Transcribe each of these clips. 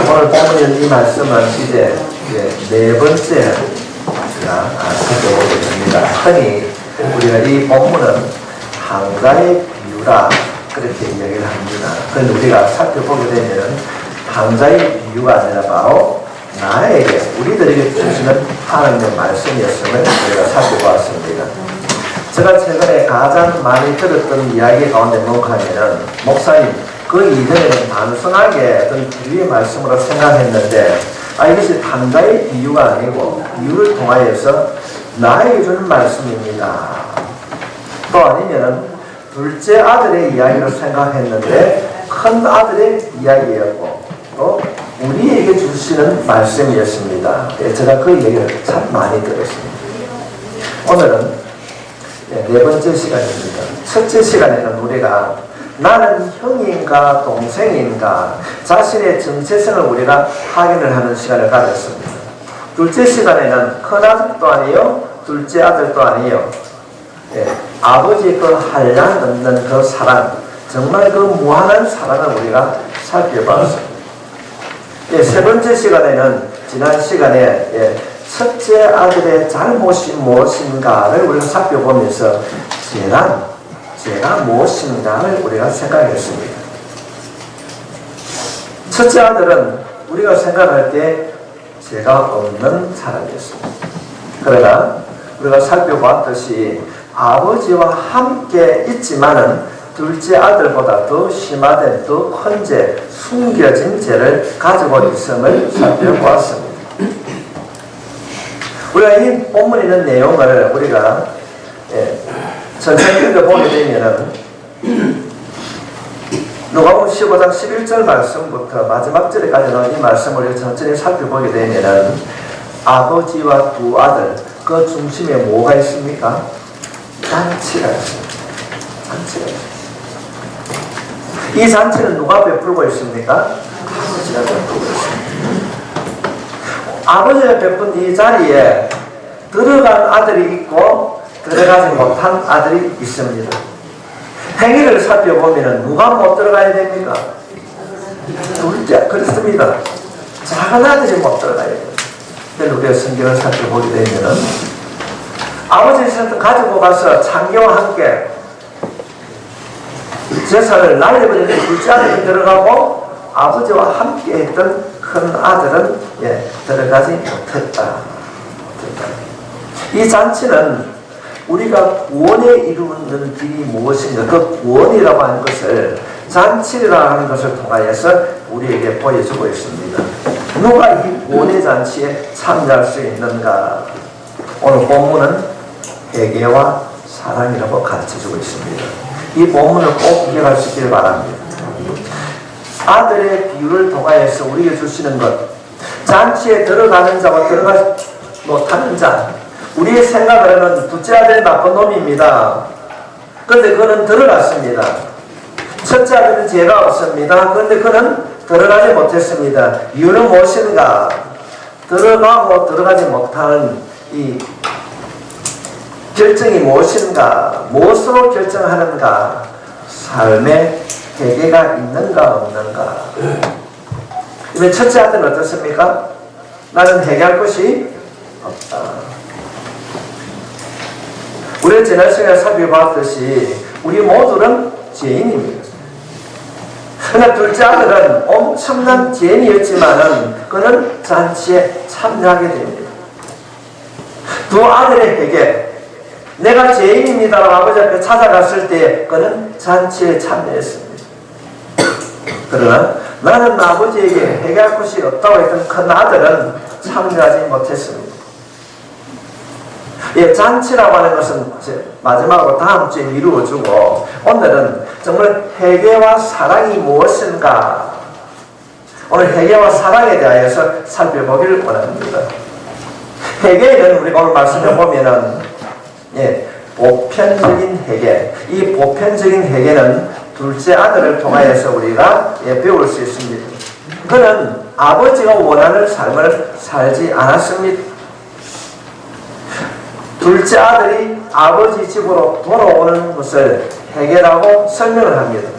오늘 본문의 이 말씀은 이제 네 번째 살펴보게 됩니다. 흔히 우리가 이 본문은 한가의 비유라 그렇게 이야기를 합니다. 그런데 우리가 살펴보게 되면 한가의 비유가 아니라 바로 나에게 우리들에게 주시는 하나님의 말씀이었음을 우리가 살펴보았습니다. 제가 최근에 가장 많이 들었던 이야기 가운데 뭔가하면은 목사님 그 이전에는 단순하게 어떤 비유의 말씀으로 생각했는데 이것이 한가의 비유가 아니고 비유를 통하여서 나에게 주는 말씀입니다. 또 아니면은 둘째 아들의 이야기로 생각했는데 큰 아들의 이야기였고 또 우리에게 주시는 말씀이었습니다. 제가 그 얘기를 참 많이 들었습니다. 오늘은 네 번째 시간입니다. 첫째 시간에는 우리가 나는 형인가 동생인가 자신의 정체성을 우리가 확인을 하는 시간을 가졌습니다. 둘째 시간에는 큰아들도 아니요 둘째 아들도 아니요 아버지의 그 한량 없는 그 사랑, 정말 그 무한한 사랑을 우리가 살펴봤습니다. 세 번째 시간에는 지난 시간에 첫째 아들의 잘못이 무엇인가를 우리가 살펴보면서 제가 무엇인가를 우리가 생각했습니다. 첫째 아들은 우리가 생각할 때 죄가 없는 사람이었습니다. 그러나 우리가 살펴봤듯이 아버지와 함께 있지만은 둘째 아들보다 더 심화된 더 큰 죄, 숨겨진 죄를 가지고 있음을 살펴보았습니다. 우리가 이 본문에 있는 내용을 우리가 천천히 읽어보게 되면은 누가복음 15장 11절 말씀부터 마지막 절에까지 나온 이 말씀을 천천히 살펴보게 되면은 아버지와 두 아들 그 중심에 뭐가 있습니까? 잔치가 있습니다. 잔치가 있습니다. 이 잔치는 누가 베풀고 있습니까? 아버지가 베풀고 있습니다. 아버지가 베푼 이 자리에 들어간 아들이 있고 들어가지 못한 아들이 있습니다. 행위를 살펴보면 누가 못 들어가야 됩니까? 둘째, 그렇습니다. 작은 아들이 못 들어가야 됩니다. 그런데 우리가 성경을 살펴보게 되면 아버지는 가지고 가서 창녀와 함께 제사를 날려버리는 둘째 아들이 들어가고 아버지와 함께 했던 큰 아들은 들어가지 못했다. 이 잔치는 우리가 구원에 이루는 길이 무엇인가 그 구원이라고 하는 것을 잔치라고 하는 것을 통하여서 우리에게 보여주고 있습니다. 누가 이 구원의 잔치에 참여할 수 있는가? 오늘 본문은 회개와 사랑이라고 가르쳐주고 있습니다. 이 본문을 꼭 기억할 수 있기를 바랍니다. 아들의 비유를 통하여서 우리에게 주시는 것, 잔치에 들어가는 자와 들어가지 못하는 자, 우리의 생각으로는 둘째 아들이 나쁜 놈입니다. 그런데 그는 들어갔습니다. 첫째 아들은 죄가 없습니다. 그런데 그는 들어가지 못했습니다. 이유는 무엇인가? 들어가고 들어가지 못하는 이 결정이 무엇인가? 무엇으로 결정하는가? 삶의 회개가 있는가 없는가? 그러면 첫째 아들은 어떻습니까? 나는 회개할 것이 없다. 우리 지난 시간에 살펴봤듯이 우리 모두는 죄인입니다. 그러나 둘째 아들은 엄청난 죄인이었지만은 그는 잔치에 참여하게 됩니다. 두 아들의 회개, 내가 죄인입니다라고 아버지 앞에 찾아갔을 때 그는 잔치에 참여했습니다. 그러나 나는 아버지에게 회개할 것이 없다고 했던 큰 아들은 참여하지 못했습니다. 잔치라고 하는 것은 마지막으로 다음 주에 미루어주고 오늘은 정말 회개와 사랑이 무엇인가 오늘 회개와 사랑에 대하여서 살펴보기를 원합니다. 회개는 우리가 오늘 말씀을 보면은 보편적인 회개, 이 보편적인 회개는 둘째 아들을 통하여서 우리가 배울 수 있습니다. 그는 아버지가 원하는 삶을 살지 않았습니다. 둘째 아들이 아버지 집으로 돌아오는 것을 회개라고 설명을 합니다.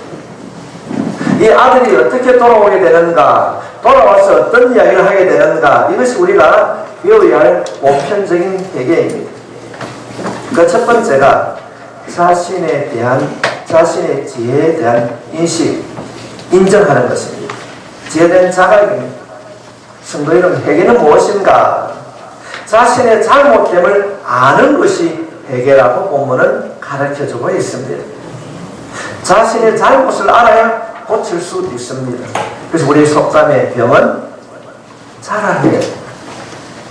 이 아들이 어떻게 돌아오게 되는가, 돌아와서 어떤 이야기를 하게 되는가, 이것이 우리가 배워야 할 보편적인 회개입니다. 그 첫 번째가 자신의 지혜에 대한 인식, 인정하는 것입니다. 지혜에 대한 자각입니다. 성도 여러분, 회개는 무엇인가? 자신의 잘못됨을 아는 것이 회개라고 본문은 가르쳐주고 있습니다. 자신의 잘못을 알아야 고칠 수 있습니다. 그래서 우리 속담의 병은 잘 알아야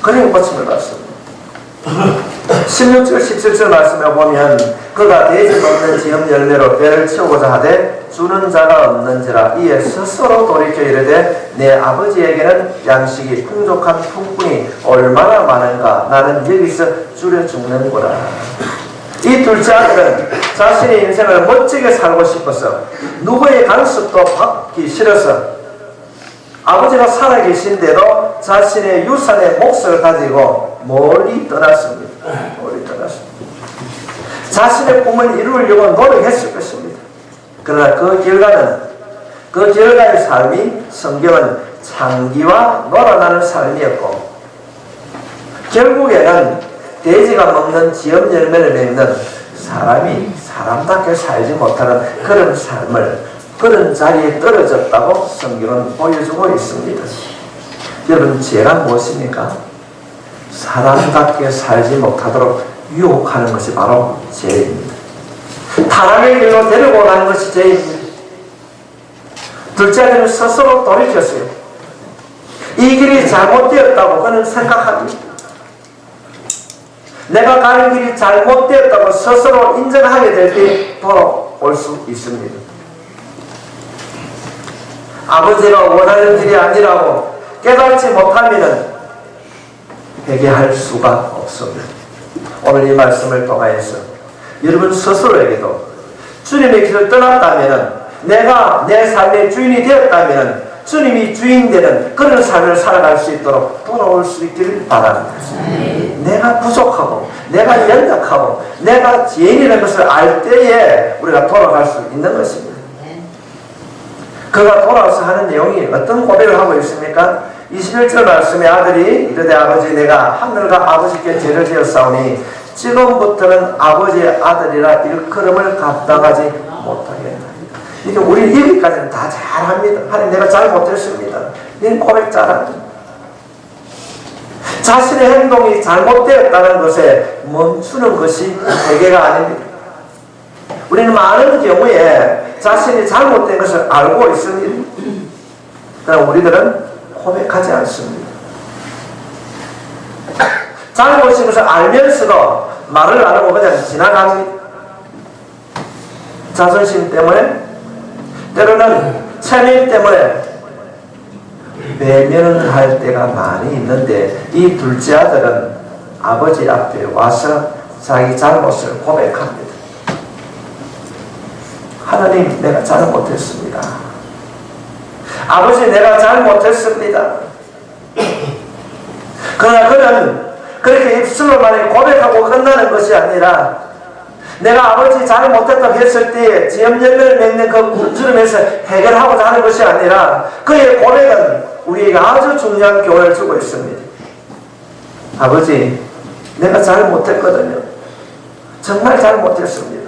그래야 고침을 받습니다. 16절 17절 말씀에 보면 그가 돼지 먹는 지음 열매로 배를 채우고자 하되 주는 자가 없는지라 이에 스스로 돌이켜 이르되 내 아버지에게는 양식이 풍족한 품꾼이 얼마나 많은가 나는 여기서 줄여 죽는구나. 이 둘째 아들은 자신의 인생을 멋지게 살고 싶어서 누구의 간섭도 받기 싫어서 아버지가 살아계신데도 자신의 유산의 몫을 가지고 멀리 떠났습니다. 자신의 꿈을 이루려고 노력했을 것입니다. 그러나 그 결과의 삶이 성경은 창기와 놀아나는 삶이었고 결국에는 돼지가 먹는 지엄 열매를 맺는 사람이 사람답게 살지 못하는 그런 삶을 그런 자리에 떨어졌다고 성경은 보여주고 있습니다. 여러분, 죄가 무엇입니까? 사람답게 살지 못하도록 유혹하는 것이 바로 죄입니다. 타락의 길로 데리고 가는 것이 죄입니다. 둘째 아들은 스스로 돌이켰어요. 이 길이 잘못되었다고 그는 생각합니다. 내가 가는 길이 잘못되었다고 스스로 인정하게 될 때 돌아올 수 있습니다. 아버지가 원하는 길이 아니라고 깨닫지 못하면 회개할 수가 없습니다. 오늘 이 말씀을 통하여서 여러분 스스로에게도 주님의 길을 떠났다면 내가 내 삶의 주인이 되었다면 주님이 주인 되는 그런 삶을 살아갈 수 있도록 돌아올 수 있기를 바랍니다. 내가 부족하고 내가 연약하고 내가 죄인이라는 것을 알 때에 우리가 돌아갈 수 있는 것입니다. 그가 돌아와서 하는 내용이 어떤 고백을 하고 있습니까? 21절 말씀에 아들이 이르되 아버지 내가 하늘과 아버지께 죄를 지었사오니 지금부터는 아버지의 아들이라 일컬음을 감당하지 못하겠나이다. 이게 우리 여기까지는 다 잘합니다. 하나님 내가 잘못했습니다. 이런 고백 잘합니다. 자신의 행동이 잘못되었다는 것에 멈추는 것이 회개가 아닙니다. 우리는 많은 경우에 자신이 잘못된 것을 알고 있습니다. 그러나 우리들은 고백하지 않습니다. 잘못인 것을 알면서도 말을 안 하고 그냥 지나갑니다. 자존심 때문에 때로는 체면 때문에 외면을 할 때가 많이 있는데 이 둘째 아들은 아버지 앞에 와서 자기 잘못을 고백합니다. 하나님 내가 잘못했습니다. 아버지 내가 잘못했습니다. 그러나 그는 그렇게 입술로만 고백하고 끝나는 것이 아니라 내가 아버지 잘못했다고 했을 때 지엄열매를 맺는 그 굶주림에서 해결하고자 하는 것이 아니라 그의 고백은 우리에게 아주 중요한 교훈을 주고 있습니다. 아버지 내가 잘못했거든요. 정말 잘못했습니다.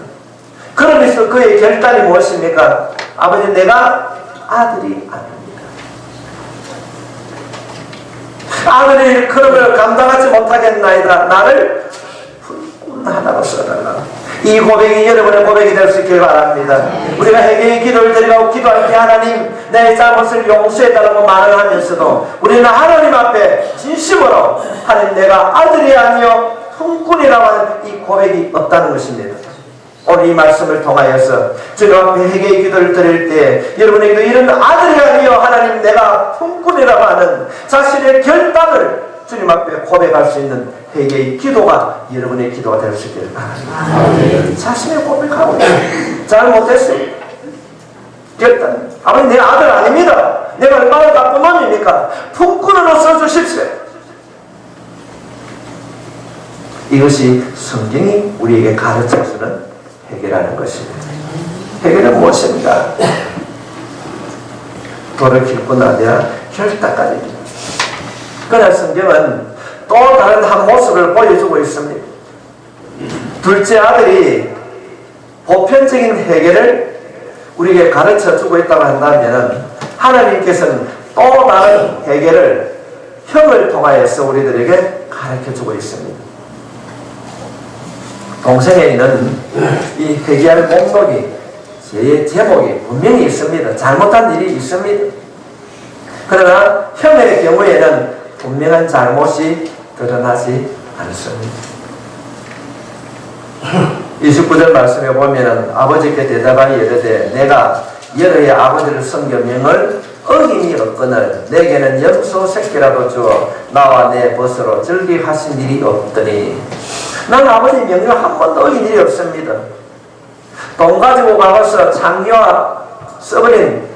그러면서 그의 결단이 무엇입니까? 아버지 내가 아들이 아닙니다. 아들의 일컬음을 감당하지 못하겠나이다. 나를 불꾼 하나로 써달라. 이 고백이 여러분의 고백이 될 수 있길 바랍니다. 우리가 회개의 기도를 드리고 기도할 때 하나님 내 잘못을 용서해달라고 말을 하면서도 우리는 하나님 앞에 진심으로 하나님 내가 아들이 아니요 품꾼이라고 하는 이 고백이 없다는 것입니다. 오늘 이 말씀을 통하여서 주님 앞에 회개의 기도를 드릴 때 여러분에게도 이런 아들이 아니요 하나님 내가 품꾼이라고 하는 자신의 결단을 주님 앞에 고백할 수 있는 회개의 기도가 여러분의 기도가 될 수 있기를 바랍니다. 자신의 고백하고 잘못했어요. 결단. 아버지 내 아들 아닙니다. 내가 얼마나 나쁜 놈입니까? 품꾼으로 써주십시오. 이것이 성경이 우리에게 가르쳐주는 회개라는 것입니다. 회개는 무엇입니까? 돌이킬 뿐 아니라 결단까지. 그러나 성경은 또 다른 한 모습을 보여주고 있습니다. 둘째 아들이 보편적인 해결을 우리에게 가르쳐주고 있다고 한다면 하나님께서는 또 다른 해결을 형을 통하여서 우리들에게 가르쳐주고 있습니다. 동생에 있는 이 해결 목록이 제목이 분명히 있습니다. 잘못한 일이 있습니다. 그러나 형의 경우에는 분명한 잘못이 드러나지 않습니다. 29절 말씀에 보면은 아버지께 대답하여 이르되 내가 여러의 아버지를 섬겨 명을 어김이 없거늘 내게는 염소 새끼라도 주어 나와 내 벗으로 즐기하신 일이 없더니 난 아버지 명령을 한 번도 어긴 일이 없습니다. 돈 가지고 가서 장녀와 써버린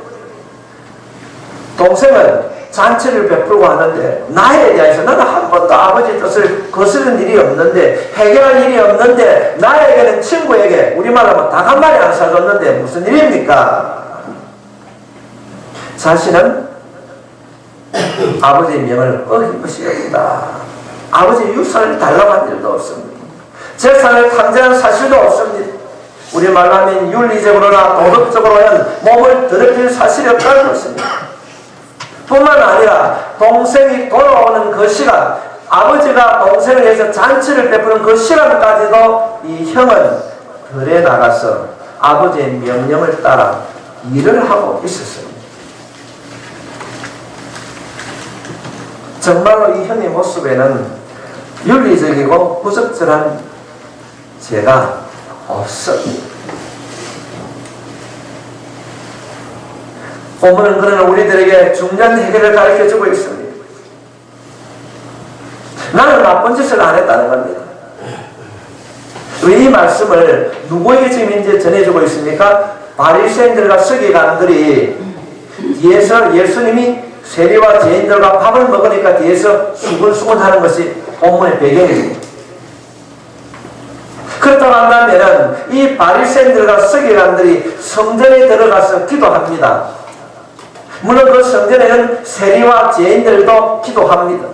동생은 잔치를 베풀고 하는데 나에 대해서 나는 한 번도 아버지 뜻을 거스른 일이 없는데 해결할 일이 없는데 나에게는 친구에게 우리말 하면 닭 한 마리 안 사줬는데 무슨 일입니까? 자신은 아버지의 명을 어긴 것이 없다. 아버지 유산을 달라고 한 일도 없습니다. 재산을 탕진한 사실도 없습니다. 우리말로 하면 윤리적으로나 도덕적으로는 몸을 더럽힐 사실이 없다는 것입니다. 뿐만 아니라 동생이 돌아오는 그 시간, 아버지가 동생을 위해서 잔치를 베푸는 그 시간까지도 이 형은 들에 나가서 아버지의 명령을 따라 일을 하고 있었습니다. 정말로 이 형의 모습에는 윤리적이고 부적절한 죄가 없습니다. 본문은 그러나 우리들에게 중요한 해결을 가르쳐주고 있습니다. 나는 나쁜 짓을 안 했다는 겁니다. 왜 이 말씀을 누구에게 지금 이제 전해주고 있습니까? 바리새인들과 서기관들이 뒤에서 예수님이 세리와 죄인들과 밥을 먹으니까 뒤에서 수근수근 하는 것이 본문의 배경입니다. 그렇다고 한다면 이 바리새인들과 서기관들이 성전에 들어가서 기도합니다. 물론 그 성전에는 세리와 죄인들도 기도합니다.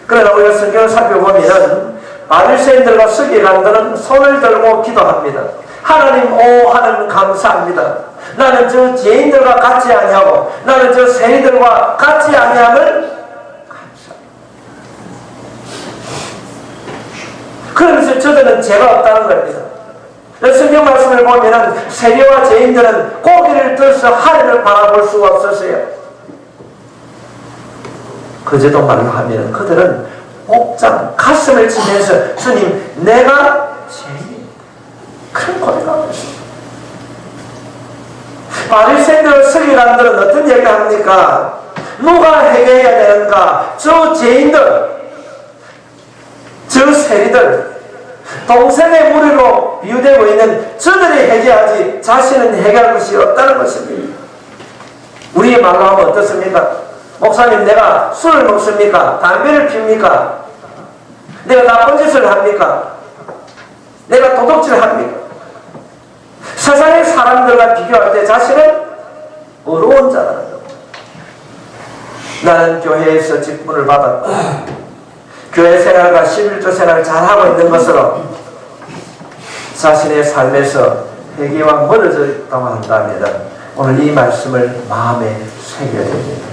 그러나 우리가 성경을 살펴보면 바리새인들과 서기관들은 손을 들고 기도합니다. 하나님, 오 하나님 감사합니다. 나는 저 죄인들과 같이 아니하고 나는 저 세리들과 같이 아니함을 감사합니다. 그러면서 저들은 죄가 없다는 겁니다. 성경 말씀을 보면 세리와 죄인들은 고개를 들어서 하늘을 바라볼 수가 없었어요. 그제도 말로 하면 그들은 목장 가슴을 치면서 주님 내가 죄인 그런 고백하고 있습니다. 바리새인들 서기관들은 어떤 얘기를 합니까? 누가 해결해야 되는가? 저 죄인들, 저 세리들, 동생의 무리로 비유되고 있는 저들이 해결하지 자신은 해결할 것이 없다는 것입니다. 우리의 말로 하면 어떻습니까? 목사님 내가 술을 먹습니까? 담배를 피웁니까? 내가 나쁜 짓을 합니까? 내가 도둑질을 합니까? 세상의 사람들과 비교할 때 자신은 어려운 자라는 겁니다. 나는 교회에서 직분을 받았고 교회 생활과 11조 생활을 잘하고 있는 것으로 자신의 삶에서 회개와 멀어져 있다고 한다면 오늘 이 말씀을 마음에 새겨야 됩니다.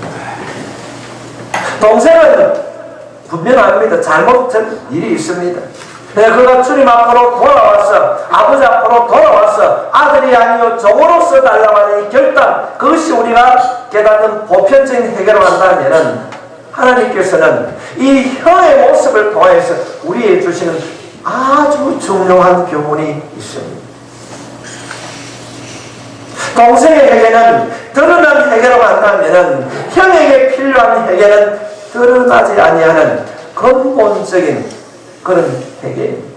동생은 분명합니다. 잘못된 일이 있습니다. 그가 주님 앞으로 돌아와서 아버지 앞으로 돌아와서 아들이 아니요 종으로서 달라고 하는 이 결단, 그것이 우리가 깨닫는 보편적인 해결을 한다면 하나님께서는 이 형의 모습을 통해서 우리에게 주시는 아주 중요한 교훈이 있습니다. 동생의 해결은 드러난 해결로 한다면 형에게 필요한 해결은 드러나지 아니하는 근본적인 그런 해결입니다.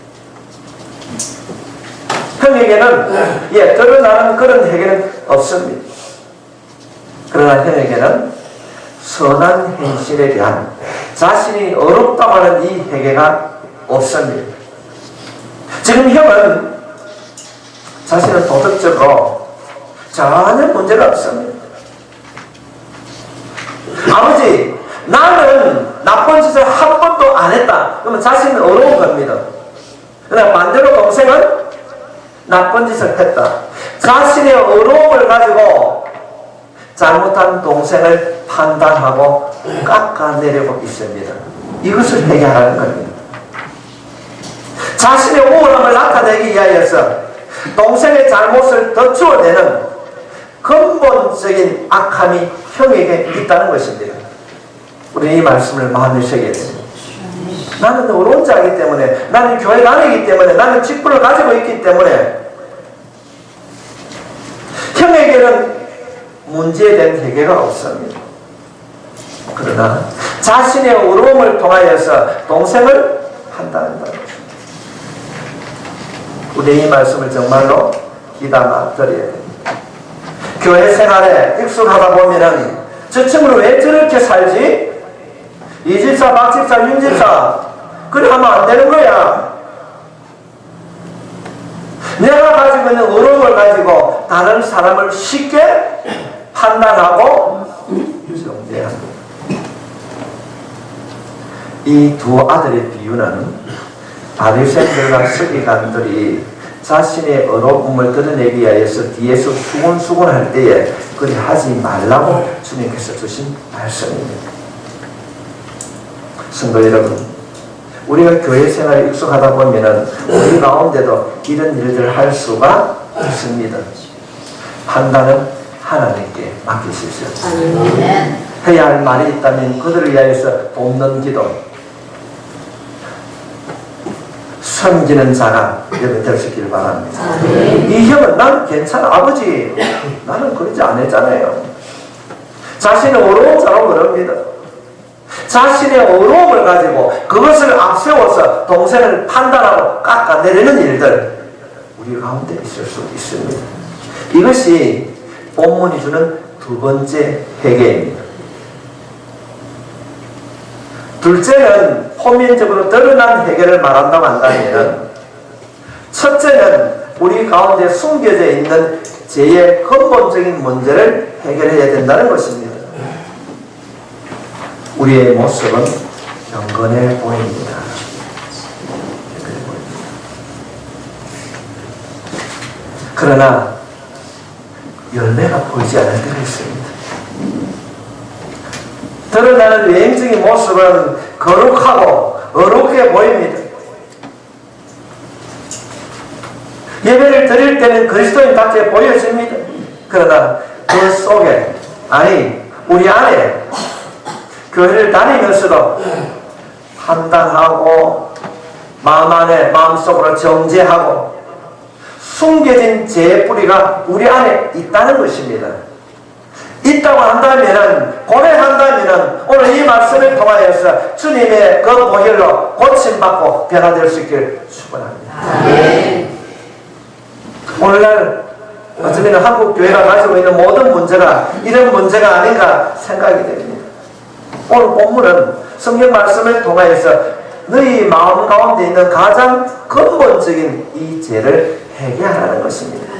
형에게는 드러나는 그런 해결은 없습니다. 그러나 형에게는 선한 행실에 대한 자신이 어렵다고 하는 이 회개가 없습니다. 지금 형은 자신은 도덕적으로 전혀 문제가 없습니다. 아버지, 나는 나쁜 짓을 한 번도 안 했다. 그러면 자신은 어려운 겁니다. 그러나 반대로 동생은 나쁜 짓을 했다. 자신의 어려움을 가지고 잘못한 동생을 판단하고 깎아내리고 있습니다. 이것을 해결하는 겁니다. 자신의 우월함을 나타내기 위하여서 동생의 잘못을 더 주어내는 근본적인 악함이 형에게 있다는 것입니다. 우리는 이 말씀을 마음에 새겨야 됩니다. 나는 어려운 자이기 때문에, 나는 교회 다니기 때문에, 나는 직분을 가지고 있기 때문에 형에게는 문제에 대한 해결가 없습니다. 그러나 자신의 어려움을 통하여서 동생을 판단한다는 것입니다. 우리 이 말씀을 정말로 귀담아 드려야 됩니다. 교회 생활에 익숙하다 보면은 저 친구는 왜 저렇게 살지? 이 집사, 박 집사, 윤 집사 그래 하면 안 되는 거야. 내가 가지고 있는 어려움을 가지고 다른 사람을 쉽게 판단하고 정죄합니다. 이 두 아들의 비유는 바리새인들과 서기관들이 자신의 어려움을 드러내기 위해서 뒤에서 수군수군할 때에 그리 하지 말라고 주님께서 주신 말씀입니다. 성도 여러분, 우리가 교회 생활에 익숙하다 보면은 우리 가운데도 이런 일들을 할 수가 있습니다. 판단은 하나님께 맡기십시오. 해야 할 말이 있다면 그들을 위하여서 돕는 기도, 섬기는 자가 여러분 될 수 있기를 바랍니다. 이 형은 나는 괜찮아. 아버지, 나는 그러지 않았잖아요. 자신의 어려운 자로 그럽니다. 자신의 어려움을 가지고 그것을 앞세워서 동생을 판단하고 깎아내리는 일들 우리 가운데 있을 수 있습니다. 이것이 본문이 주는 두 번째 회개입니다. 둘째는 표면적으로 드러난 해결을 말한다고 한다면, 첫째는 우리 가운데 숨겨져 있는 죄의 근본적인 문제를 해결해야 된다는 것입니다. 우리의 모습은 경건해 보입니다. 그러나 열매가 보이지 않을 때가 있습니다. 드러나는 외형적인 모습은 거룩하고 어렵게 보입니다. 예배를 드릴 때는 그리스도인답게 보여집니다. 그러나 그 속에, 아니 우리 안에 교회를 다니면서도 판단하고 마음 안에 마음속으로 정죄하고 숨겨진 죄의 뿌리가 우리 안에 있다는 것입니다. 있다고 한다면은, 고백한다면은 오늘 이 말씀을 통하여서 주님의 그 보혈로 고침받고 변화될 수 있기를 축원합니다. 네. 오늘날 어쩌면 한국 교회가 가지고 있는 모든 문제가 이런 문제가 아닌가 생각이 됩니다. 오늘 본문은 성경 말씀을 통하여서 너희 마음 가운데 있는 가장 근본적인 이 죄를 해결하라는 것입니다.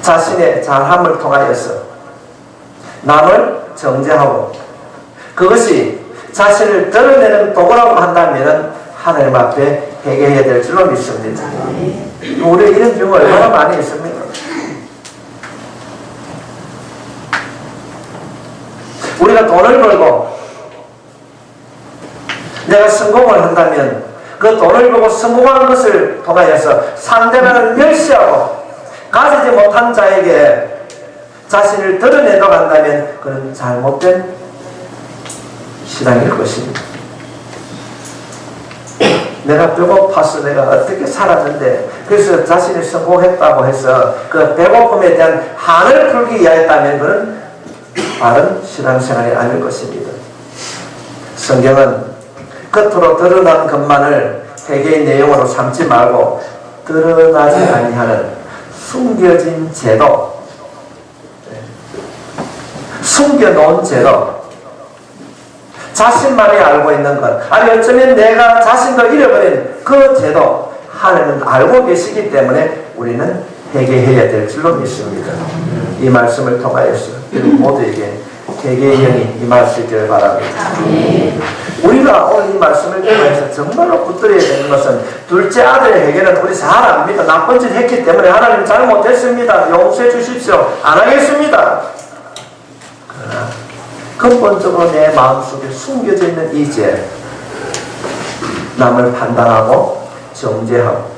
자신의 잘함을 통하여서 남을 정죄하고 그것이 자신을 드러내는 도구라고 한다면 하나님 앞에 회개해야 될 줄로 믿습니다. 우리 이런 경우 얼마나 많이 있습니까? 우리가 돈을 벌고 내가 성공을 한다면 그 돈을 벌고 성공한 것을 통하여서 상대방을 멸시하고 가지지 못한 자에게 자신을 드러내도록 한다면 그는 잘못된 신앙일 것입니다. 내가 배고파서 내가 어떻게 살았는데 그래서 자신이 성공했다고 해서 그 배고픔에 대한 한을 풀기 위하였다면 그는 바른 신앙생활이 아닐 것입니다. 성경은 겉으로 드러난 것만을 회개의 내용으로 삼지 말고 드러나지 아니하는 숨겨진 죄도, 숨겨놓은 죄도, 자신만이 알고 있는 것, 아니 어쩌면 내가 자신도 잃어버린 그 죄도 하나님은 알고 계시기 때문에 우리는 회개해야 될 줄로 믿습니다. 이 말씀을 통하여서 모두에게 회개의 영이 임할 수 있기를 바랍니다. 우리가 오늘 이 말씀을 통해서 정말로 붙들어야 되는 것은 둘째 아들의 회개는 우리 잘 압니다. 나쁜 짓 했기 때문에 하나님 잘못했습니다. 용서해 주십시오. 안 하겠습니다. 그러나 근본적으로 내 마음속에 숨겨져 있는 이 죄, 남을 판단하고 정죄하고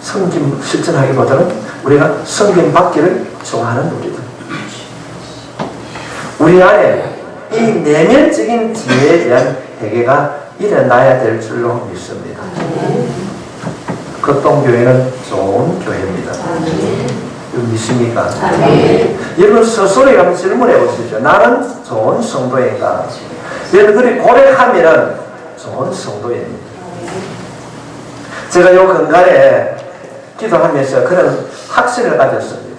섬김 실천하기보다는 우리가 섬김 받기를 좋아하는 우리들. 우리 안에 이 내면적인 지혜에 대한 회개가 일어나야 될 줄로 믿습니다. 극동교회는 좋은 교회입니다. 믿습니까? 여러분 스스로 한번 질문해 보십시오. 나는 좋은 성도인가? 여러분 그리 고백하면 좋은 성도입니다. 제가 요 근간에 기도하면서 그런 확신을 가졌습니다.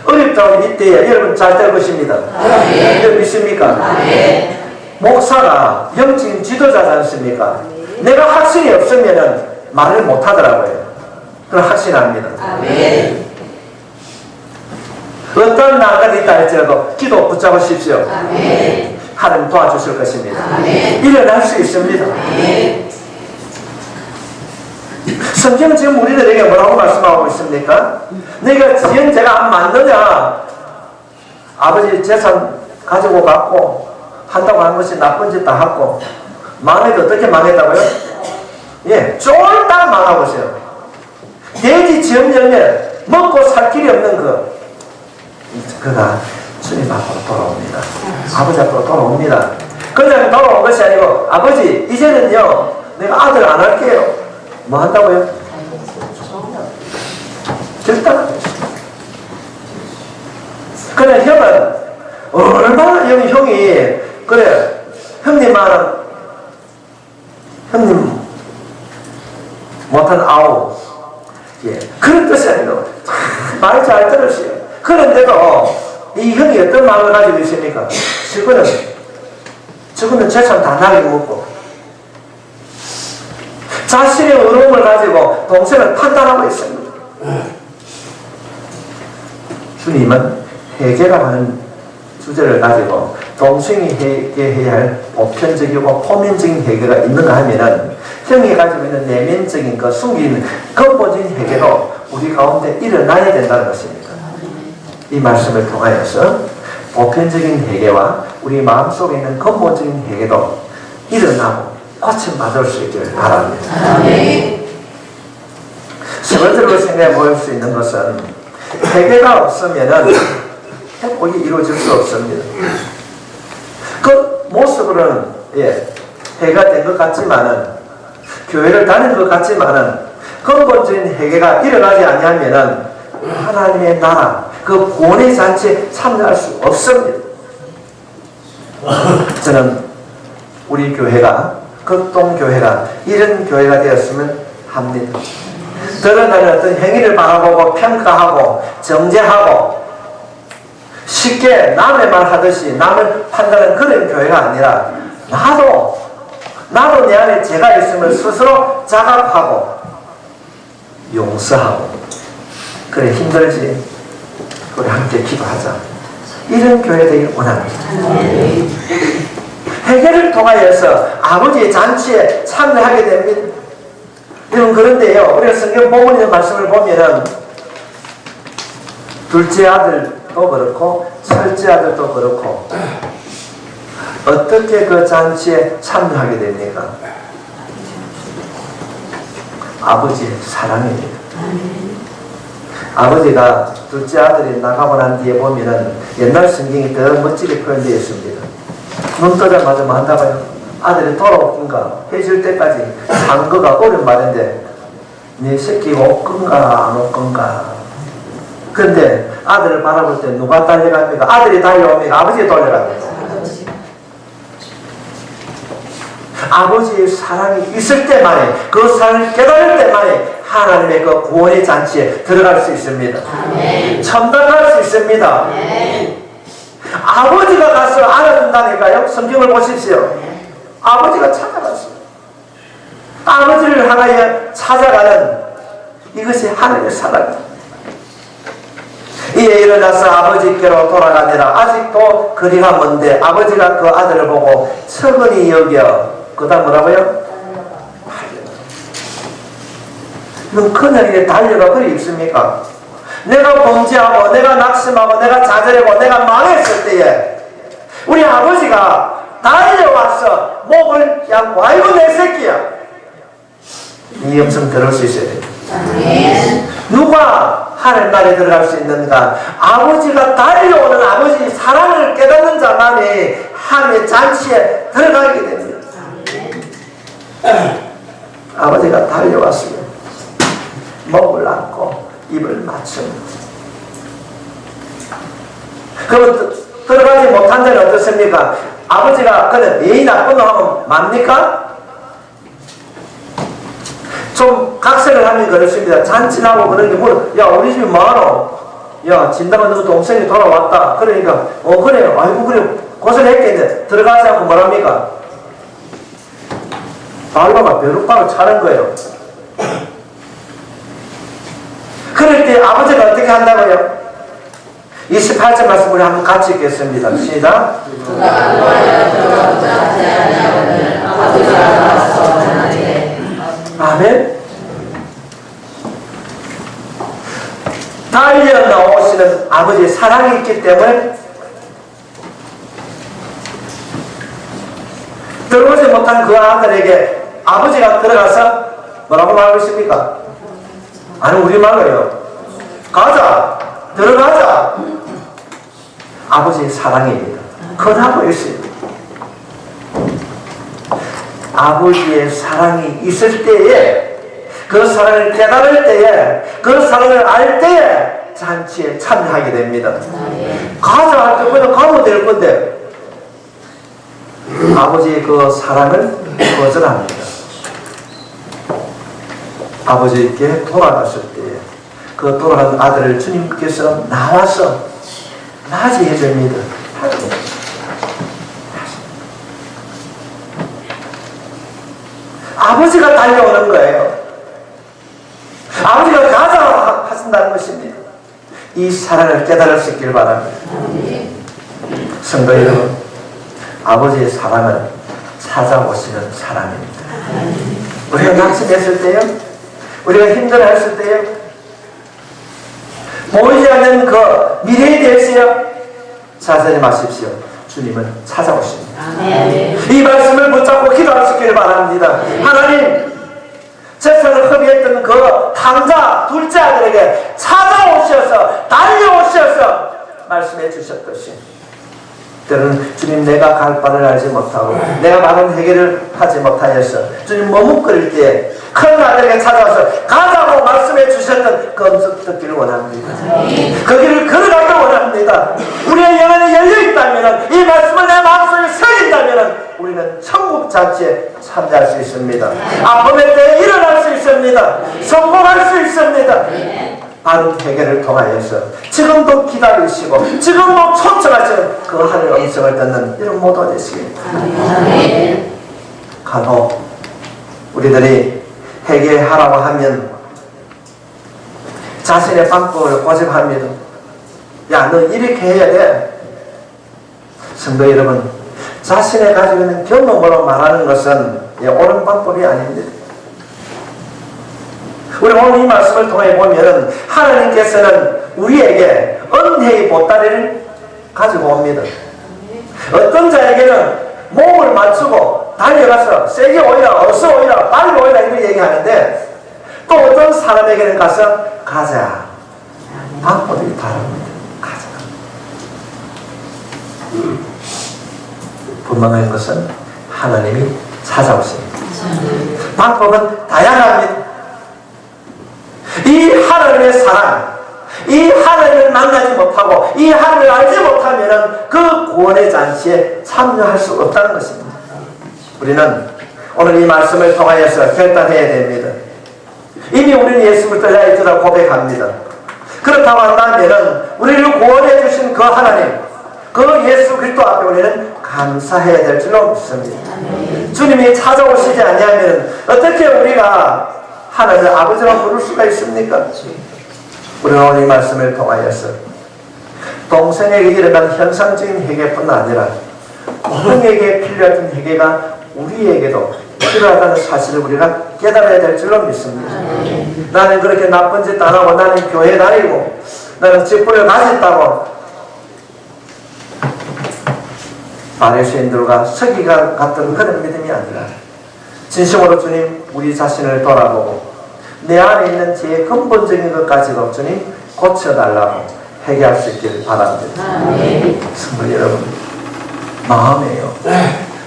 어렵다고 이때에 여러분 잘 될 것입니다. 여러분 믿습니까? 목사가 영적인 지도자지 않습니까? 내가 확신이 없으면 말을 못 하더라고요. 그런 확신합니다. 어떤 난관이 있다 할지라도 기도 붙잡으십시오. 하나님 도와주실 것입니다. 일어날 수 있습니다. 성경은 지금 우리들에게 뭐라고 말씀하고 있습니까? 너희가 지은 죄가 안 맞느냐? 아버지 재산 가지고 갔고 한다고 한 것이 나쁜 짓 다 하고 망해도 어떻게 망했다고요? 예, 쫄딱 망하고 있어요. 돼지 지음 열매 먹고 살 길이 없는 그가 주님 앞으로 돌아옵니다. 아버지 앞으로 돌아옵니다. 그냥 돌아온 것이 아니고 아버지 이제는요 내가 아들 안 할게요. 뭐 한다고요? 결단하고 있어요. 그래 형은 얼마나 형이 그래 형님만은 형님 못한 아우 그런 뜻이 아니고 말 잘 들으세요. 그런데도 이 형이 어떤 마음을 가지고 있습니까? 저거는 재산 다 나게 먹고 자신의 의로움을 가지고 동생을 판단하고 있습니다. 주님은 회개라고 하는 주제를 가지고 동생이 회개해야 할 보편적이고 포면적인 회개가 있는가 하면은 형이 가지고 있는 내면적인 그 숨기는 근본적인 회개도 우리 가운데 일어나야 된다는 것입니다. 이 말씀을 통하여서 보편적인 회개와 우리 마음속에 있는 근본적인 회개도 일어나고 고침받을 수 있기를 바랍니다. 세 번째로 생각해 볼 수 있는 것은 회개가 없으면은 회복이 이루어질 수 없습니다. 그 모습으로는 회개가 된 것 같지만은 교회를 다닌 것 같지만은 근본적인 회개가 일어나지 아니하면은 하나님의 나라 그 구원의 잔치에 참여할 수 없습니다. 저는 우리 교회가 극동교회가 이런 교회가 되었으면 합니다. 드러나는 어떤 행위를 바라보고 평가하고 정죄하고 쉽게 남의 말 하듯이 남을 판단하는 그런 교회가 아니라 나도 내 안에 죄가 있음을 스스로 자각하고 용서하고 그래 힘들지 우리 함께 기도하자 이런 교회 되길 원합니다. 회개를 통하여서 아버지의 잔치에 참여하게 됩니다. 여러분 그런데요 우리가 성경 본문의 말씀을 보면은 둘째 아들도 그렇고 첫째 아들도 그렇고 어떻게 그 잔치에 참여하게 됩니까? 아버지의 사랑입니다. 아버지가 둘째 아들이 나가고 난 뒤에 보면은 옛날 성경이 더 멋지게 표현되어 있습니다. 눈 뜨자마자 뭐 한다고요? 아들이 돌아올건가 해줄 때까지 상거가 어려운 말인데 네 새끼가 올건가 안 올건가. 그런데 아들을 바라볼 때 누가 달려갑니까? 아들이 달려옵니까? 아버지가 달려갑니까? 아버지의 사랑이 있을 때만에 그 사랑을 깨달을 때만에 하나님의 그 구원의 잔치에 들어갈 수 있습니다. 첨단할 수 있습니다. 아버지가 가서 알아준다니까요. 성경을 보십시오. 아버지가 찾아갔어요. 아버지를 향하여 찾아가는 이것이 하나님의 사랑입니다. 이에 일어나서 아버지께로 돌아가니라. 아직도 거리가 먼데 아버지가 그 아들을 보고 측은히 여겨. 그 다음 뭐라고요? 이건 큰아이에 달려가 그리 있습니까? 내가 범죄하고 내가 낙심하고 내가 자절하고 내가 망했을 때에 우리 아버지가 달려와서 목을 양 아이고 내 새끼야, 이 음성 들을 수 있어야 돼요. 누가 하늘나라에 들어갈 수 있는가? 아버지가 달려오는 아버지 사랑을 깨닫는 자만이 하나님의 잔치에 들어가게 됩니다. 아버지가 달려왔으면 목을 안고 입을 맞춥니다. 그럼 들어가지 못한 자는 어떻습니까? 아버지가 그래 예의 나쁜 놈 하면 맙니까? 좀 각색을 하면 그렇습니다. 잔치나고 그런 게 뭐, 야 우리 집이 뭐하노? 야 진담은 너 동생이 돌아왔다. 그러니까 그래 아이고 그래 고생했겠네. 들어가지 않고 뭐랍니까? 발로가 벼룩발을 차는 거예요. 그럴 때 아버지가 어떻게 한다고요? 28절 말씀 우리 한번 같이 읽겠습니다. 시작. 아멘. 달려 나오시는 아버지의 사랑이 있기 때문에 들어오지 못한 그 아들에게 아버지가 들어가서 뭐라고 말하고 있습니까? 아니 우리말로요. 가자. 들어가자. 아버지의 사랑입니다. 그러고 있습니다. 아버지의 사랑이 있을 때에 그 사랑을 깨달을 때에 그 사랑을 알 때에 잔치에 참여하게 됩니다. 가자 할 때 그냥 가면 될 건데 아버지의 그 사랑을 거절합니다. 아버지께 돌아갔을 때 그 돌아간 아들을 주님께서 나와서 맞이해 줍니다. 아버지가 달려오는 거예요. 아버지가 가자 하신다는 것입니다. 이 사랑을 깨달을 수 있길 바랍니다. 성도 여러분, 아버지의 사랑은 찾아오시는 사랑입니다. 우리가 낙심했을 때요, 우리가 힘들어했을 때요, 보이지 않는 그 미래에 대해서요, 자세히 마십시오. 주님은 찾아오십니다. 이 말씀을 붙잡고 기도할 수 있기를 바랍니다. 하나님, 재산을 허비했던 그 탕자 둘째 아들에게 찾아오셔서 달려오셔서 말씀해 주셨듯이 때로는 주님 내가 갈 바를 알지 못하고 내가 바른 해결을 하지 못하여서 주님 머뭇거릴 때 큰 아들에게 찾아와서 가자고 말씀해 주셨던 그 음성 듣기를 원합니다. 그 길을 걸어가기를 원합니다. 우리의 영혼이 열려있다면 이 말씀을 내 마음속에 새긴다면 우리는 천국 잔치에 참여할 수 있습니다. 아픔의 때에 일어날 수 있습니다. 성공할 수 있습니다. 바른 해결을 통하여서 지금도 기다리시고 지금도 초청하시는 그 하늘 음성을 듣는 이런 모두가 되시길 바랍니다. 간혹 우리들이 해결하라고 하면 자신의 방법을 고집합니다. 야, 너 이렇게 해야 돼. 성도 여러분, 자신의 가지고 있는 경험으로 말하는 것은 옳은 방법이 아닙니다. 우리 오늘 이 말씀을 통해 보면 하나님께서는 우리에게 은혜의 보따리를 가지고 옵니다. 어떤 자에게는 몸을 맞추고 달려가서 세게 오이라, 어서 오이라, 빨리 오이라 이렇게 얘기하는데 또 어떤 사람에게는 가서 가자. 방법이 다릅니다. 가자. 분명한 것은 하나님이 찾아오십니다. 방법은 다양합니다. 이 하나님의 사랑, 이 하나님을 만나지 못하고 이 하나님을 알지 못하면 그 구원의 잔치에 참여할 수 없다는 것입니다. 우리는 오늘 이 말씀을 통하여서 결단해야 됩니다. 이미 우리는 예수를 떠나야 있다 고백합니다. 그렇다고 한다면 우리를 구원해 주신 그 하나님, 그 예수 그리스도 앞에 우리는 감사해야 될 줄로 믿습니다. 주님이 찾아오시지 아니하면 어떻게 우리가 하나님을 아버지라고 부를 수가 있습니까? 우리는 오늘 이 말씀을 통하여서 동생에게 일어난 현상적인 회개뿐 아니라 형에게 필요했던 회개가 우리에게도 필요하다는 사실을 우리가 깨달아야 될 줄로 믿습니다. 나는 그렇게 나쁜 짓 안 하고 나는 교회 다니고 나는 직분을 가졌다고 바리새인들과 서기관 같은 그런 믿음이 아니라 진심으로 주님 우리 자신을 돌아보고 내 안에 있는 제 근본적인 것까지도 주님 고쳐달라고 회개할 수 있기를 바랍니다. 성도 여러분, 마음에요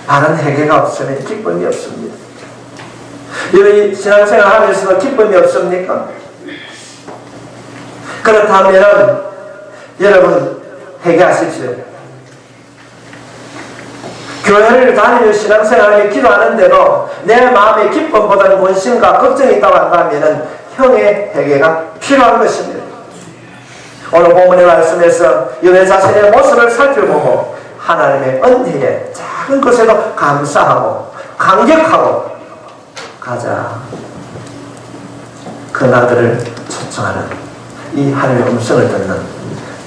바른 회개가 없으면 기쁨이 없습니다. 여러분 신앙생활 하면서도 기쁨이 없습니까? 그렇다면 여러분 회개하십시오. 교회를 다니며 신앙생활을 기도하는데도 내 마음에 기쁨보다는 원심과 걱정이 있다고 한다면 형의 회개가 필요한 것입니다. 오늘 본문의 말씀에서 내 자신의 모습을 살펴보고 하나님의 은혜에 작은 것에도 감사하고 감격하고 가자. 그 나들을 초청하는 이 하늘의 음성을 듣는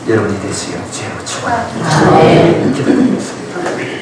여러분이 되시기를 주로 축원합니다. 기도드리겠습니다.